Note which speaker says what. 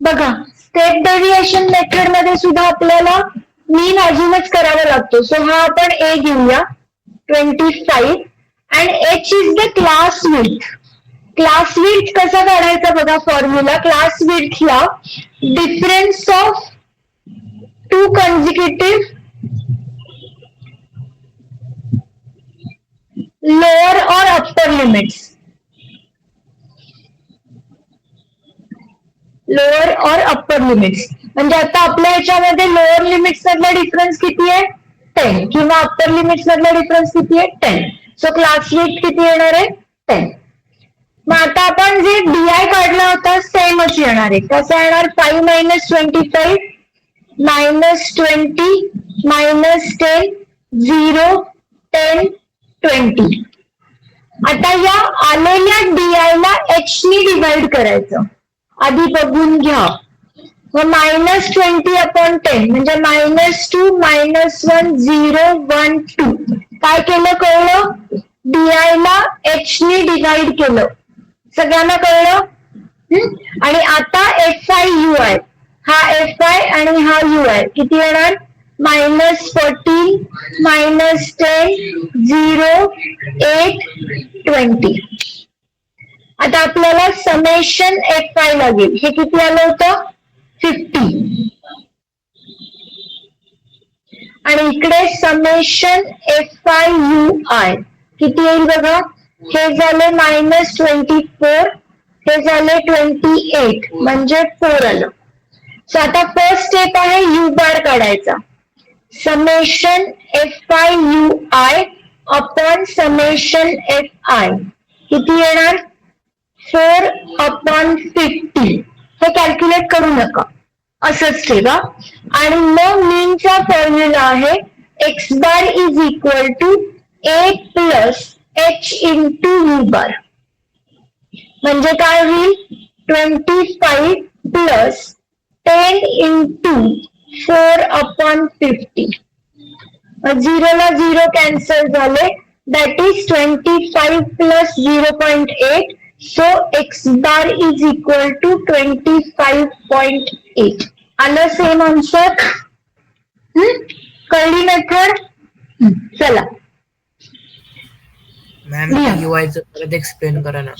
Speaker 1: बघा, step deviation method मध्ये सुद्धा आपल्याला मीन अजूनच करावा लागतो. सो हा आपण ए घेऊया 25 and h is the class width. Class width कसा काढायचा बघा फॉर्म्युला. क्लास विड्थला difference of two consecutive lower और अप्पर लिमिट्स. लोअर और अप्पर लिमिट्स म्हणजे आता आपल्या याच्यामध्ये लोअर लिमिट्स मधला डिफरन्स किती आहे 10 किंवा अप्पर लिमिट्स मधला डिफरन्स किती आहे 10. सो क्लास विड्थ किती येणार आहे 10. मग आता आपण जे डीआय काढला होता सेमच येणार आहे. कसं येणार 5 - 25 -20 -10 0 10 20. आता या आलेल्या डीआय ला एच नी डिवाइड करायचं. आधी बघून घ्या. मग -20/10 म्हणजे -2 -1 0 1 2. काय केलं कळलं. डीआय ला एच नी डिवाइड केलं. सगळ्यांना कळलं. आणि आता एफ आय यू आय. हा एफ आय आणि हा यू आय किती येणार -14 -10 0 8 20. आता आपल्याला समेशन एफ आय लागेल. हे किती आलं होतं 50. आणि इकडे summation F I you I किती येईल बघा. हे झाले -24 हे झाले 28 म्हणजे 4 आलं. सो आता फर्स्ट स्टेप आहे यू बार काढायचा. Summation F I you I upon summation F I किती येणार 4/50. हे कॅल्क्युलेट करू नका असंच ठेवा. आणि मग मीनचा फॉर्म्युला आहे x bar is equal to a plus h into u bar. म्हणजे काय होईल 25 प्लस 10 इंटू 4/50. 0 ला 0 कॅन्सल झाले. That is 25 plus 0.8. So x bar is equal to 25.8. आलं सेम आन्सर. कळली मेथड. चला
Speaker 2: मॅम यूआय चं परत एक्सप्लेन करा ना.